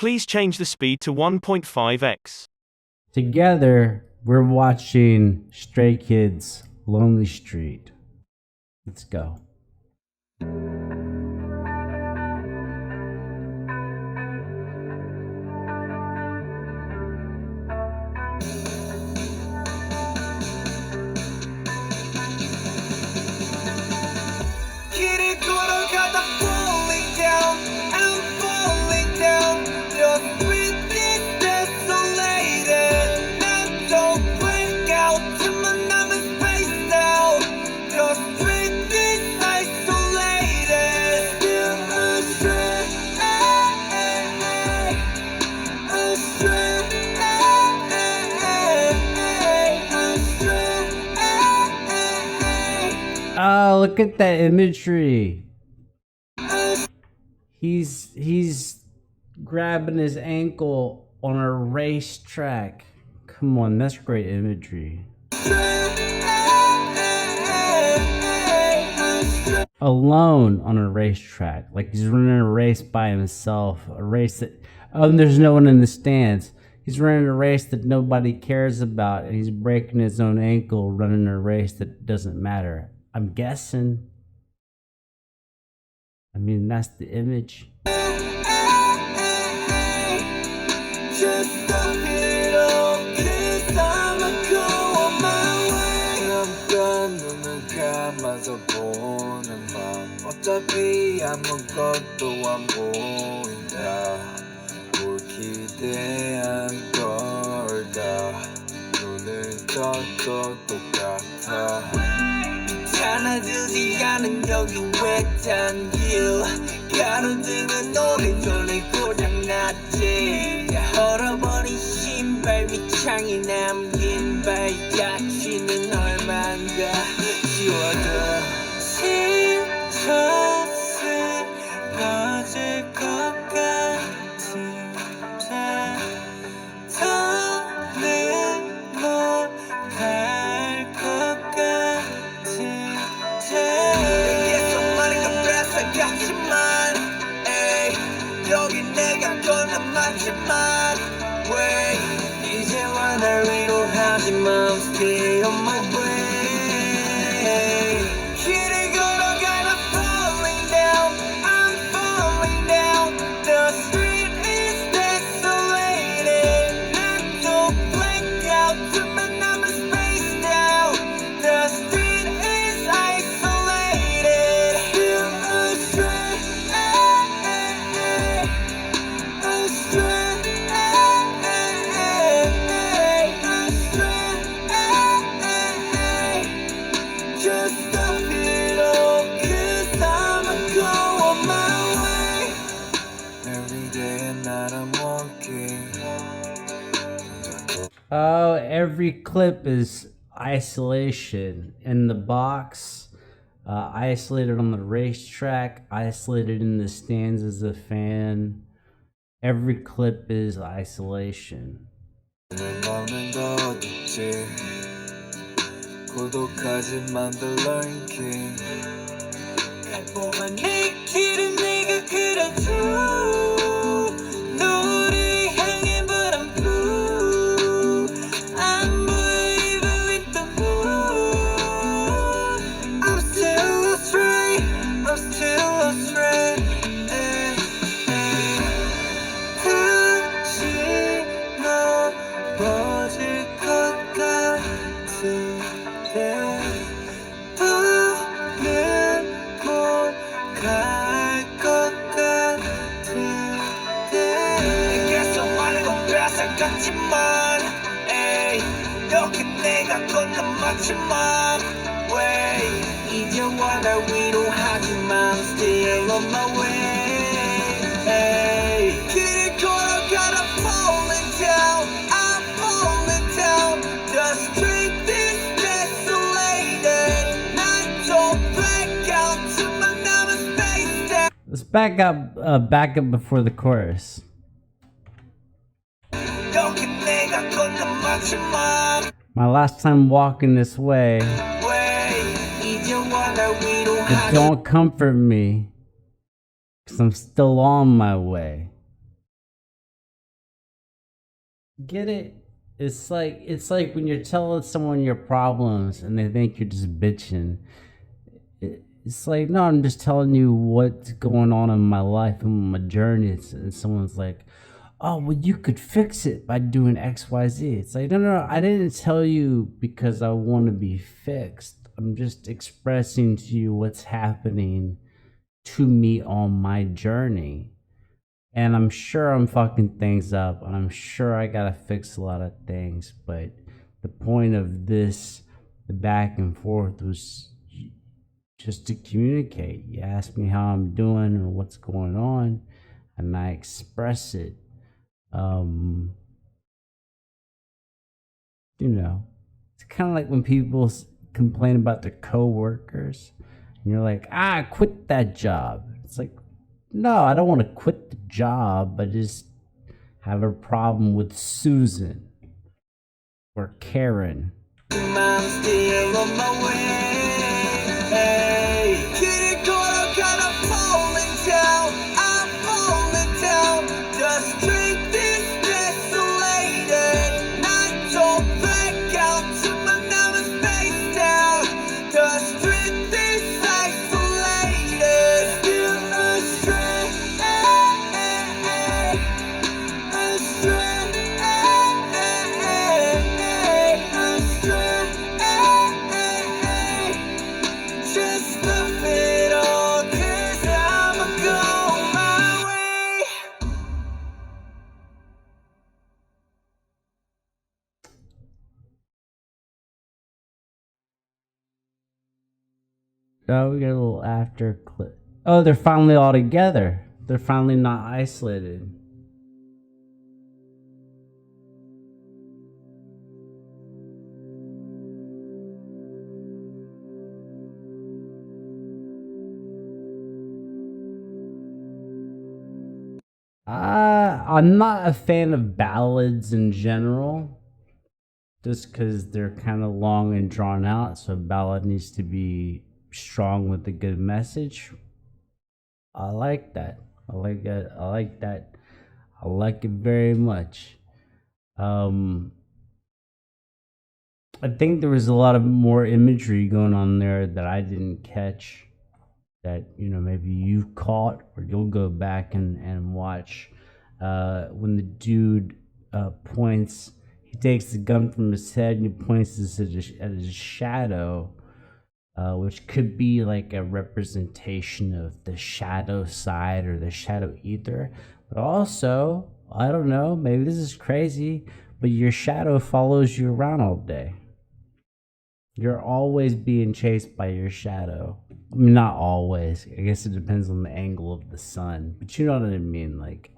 Please change the speed to 1.5x. Together, we're watching Stray Kids' Lonely Street. Let's go. Oh, look at that imagery. He's grabbing his ankle on a racetrack. Come on, that's great imagery. Alone on a racetrack, like he's running a race by himself, a race that, oh, and there's no one in the stands. He's running a race that nobody cares about, and he's breaking his own ankle running a race that doesn't matter. I'm guessing. I mean, that's the image. 어차피 아무것도 안 보인다. 뭘 기대한 걸까. 눈을 떠도 똑같아. 귀찮아지지 않은 여기 외딴길. 가로등은 오래 전에 고장났지. 얼어버린 신발 밑창에 남긴 발자취는 얼만가 지워져. 꺼질 것 같은데 더는 못할 것 같은데 내게서 많은 건 뺏어갔지만 여기 내가 건넌 맞지만 왜 이제와 날 위로하지만 Stay on my way. Oh, every clip is isolation. In the box, isolated on the racetrack, isolated in the stands as a fan. Every clip is isolation. 여기 내가 건넌 맞지만 왜 이제와 날 위로하지만 Still on my way. 길을 걸어가다 falling down, I'm falling down. The street is desolated. 난 좀 back out to my 남은 space down. Let's back up before the chorus. 여기 내가 건넌 맞지만 My last time walking this way, but don't comfort me, 'cause I'm still on my way. Get it? It's like when you're telling someone your problems and they think you're just bitching. It's like, no, I'm just telling you what's going on in my life and my journey. And someone's like, oh, well, you could fix it by doing X, Y, Z. It's like, no, no, no, I didn't tell you because I want to be fixed. I'm just expressing to you what's happening to me on my journey. And I'm sure I'm fucking things up, and I'm sure I gotta fix a lot of things. But the point of this, the back and forth, was just to communicate. You ask me how I'm doing or what's going on, and I express it. Um, it's kind of like when people complain about their coworkers, and you're like, I quit that job. It's like, no, I don't want to quit the job. I just have a problem with Susan or Karen. I'm still on my way. Hey, getting caught up, kind of falling down. I'm falling down. Just drink this desolated. I don't back out to my nervous face down. Just drink this isolated. Still astray, astray. Just love it all, 'cause I'ma go my way. Oh, we got a little after clip. Oh, they're finally all together. They're finally not isolated. I'm not a fan of ballads in general, just because they're kind of long and drawn out. So a ballad needs to be strong with a good message. I like that. I like that. I like that. I like it very much. I think there was a lot of more imagery going on there that I didn't catch. That maybe you caught, or you'll go back and watch. When the dude points, he takes the gun from his head and he points at his shadow, which could be like a representation of the shadow side or the shadow ether. But also, I don't know, maybe this is crazy, but your shadow follows you around all day. You're always being chased by your shadow. I mean, not always. I guess it depends on the angle of the sun, but you know what I mean. Like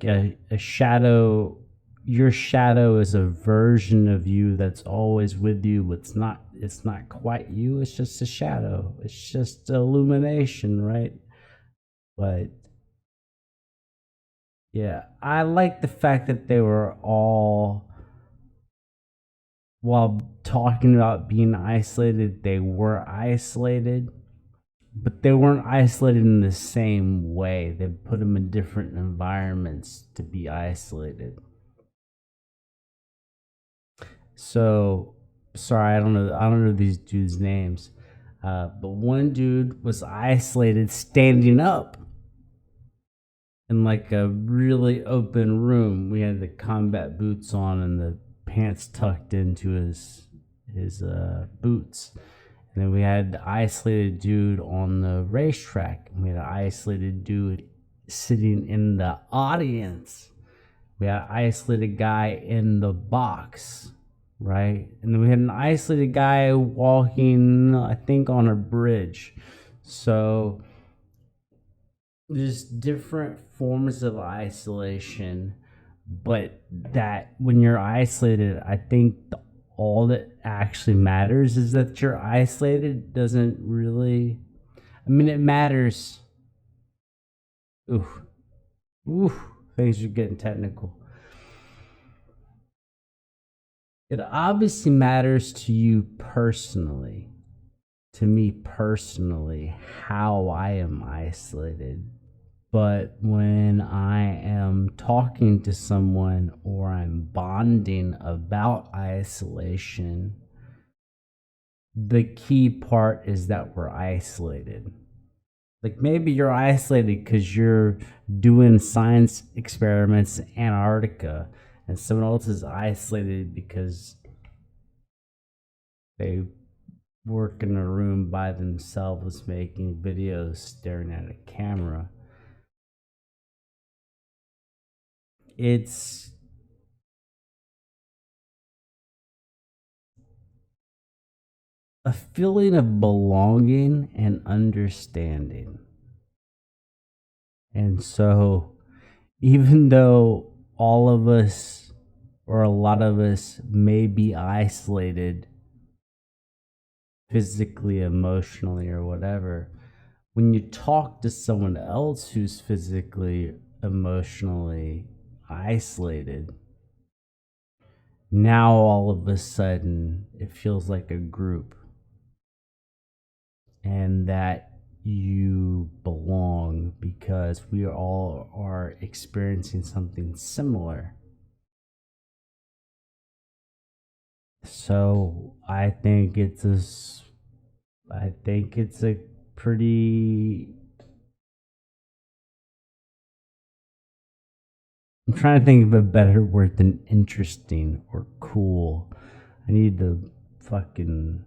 a shadow. Your shadow is a version of you that's always with you. It's not quite you. It's just a shadow. It's just illumination, right? But yeah, I like the fact that they were all, while talking about being isolated, they were isolated, but they weren't isolated in the same way. They put them in different environments to be isolated. So, sorry, I don't know these dudes' names, but one dude was isolated standing up in like a really open room. We had the combat boots on and the pants tucked into his boots. And then we had the isolated dude on the racetrack. And we had an isolated dude sitting in the audience. We had an isolated guy in the box, right? And then we had an isolated guy walking, I think, on a bridge. So there's different forms of isolation, but that when you're isolated, I think all that actually matters is that you're isolated. Doesn't really, I mean, it matters. Things are getting technical. It obviously matters to you personally, to me personally, how I am isolated. But when I am I'm talking to someone or I'm bonding about isolation, the key part is that we're isolated. Like maybe you're isolated because you're doing science experiments in Antarctica, and someone else is isolated because they work in a room by themselves making videos staring at a camera. It's a feeling of belonging and understanding. And so, even though all of us or a lot of us may be isolated physically, emotionally, or whatever, when you talk to someone else who's physically, emotionally isolated, now all of a sudden it feels like a group and that you belong because we all are experiencing something similar. So I think it's a pretty. I'm trying to think of a better word than interesting or cool. I need to fucking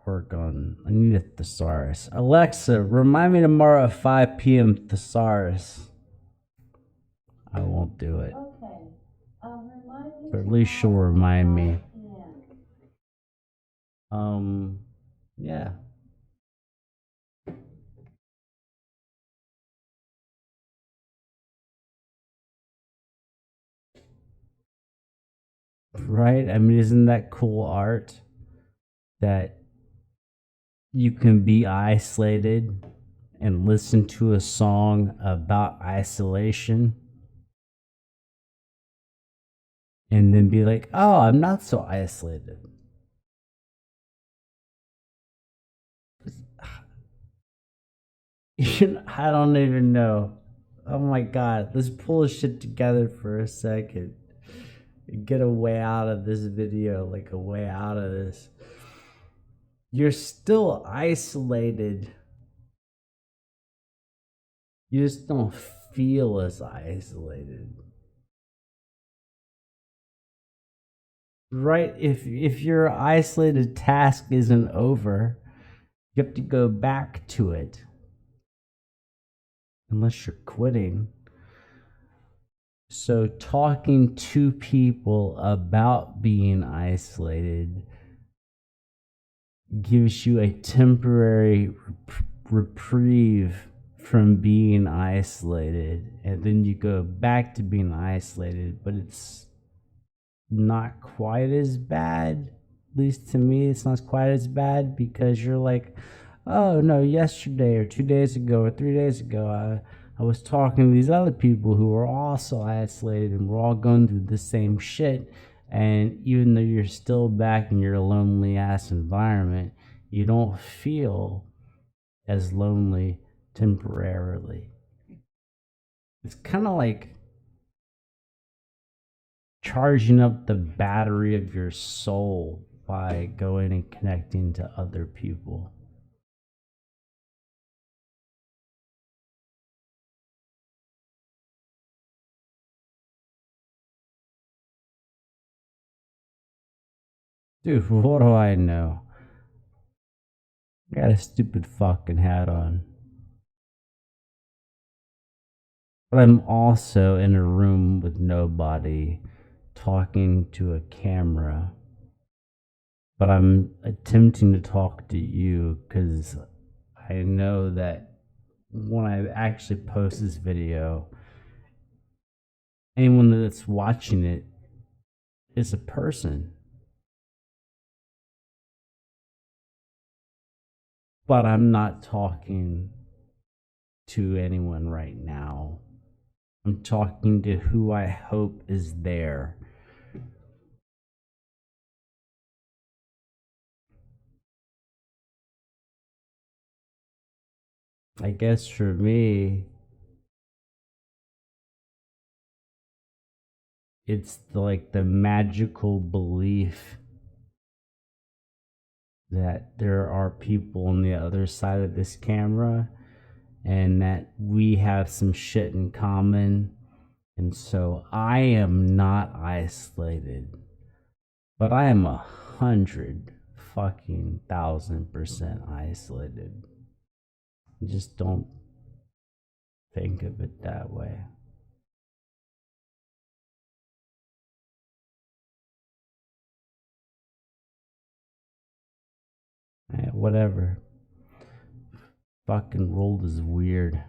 work on. I need a thesaurus. Alexa, remind me tomorrow at 5 p.m. thesaurus. I won't do it. Okay. Remind me. But at least she'll remind me. Yeah. Right? I mean, isn't that cool art? That you can be isolated and listen to a song about isolation and then be like, oh, I'm not so isolated. I don't even know. Oh my God, let's pull this shit together for a second. Get a way out of this video, like a way out of this. You're still isolated. You just don't feel as isolated. Right? If your isolated task isn't over, you have to go back to it. Unless you're quitting. So talking to people about being isolated gives you a temporary reprieve from being isolated, and then you go back to being isolated, but it's not quite as bad. At least to me, it's not quite as bad because you're like, oh no, yesterday or 2 days ago or 3 days ago, I was talking to these other people who were also isolated and we're all going through the same shit. And even though you're still back in your lonely ass environment, you don't feel as lonely temporarily. It's kind of like charging up the battery of your soul by going and connecting to other people. Dude, what do I know? I got a stupid fucking hat on. But I'm also in a room with nobody talking to a camera. But I'm attempting to talk to you because I know that when I actually post this video, anyone that's watching it is a person. But I'm not talking to anyone right now. I'm talking to who I hope is there. I guess for me, it's like the magical belief that there are people on the other side of this camera and that we have some shit in common. And so I am not isolated, but I am 100,000% isolated. Just don't think of it that way. Whatever. Fucking world is weird.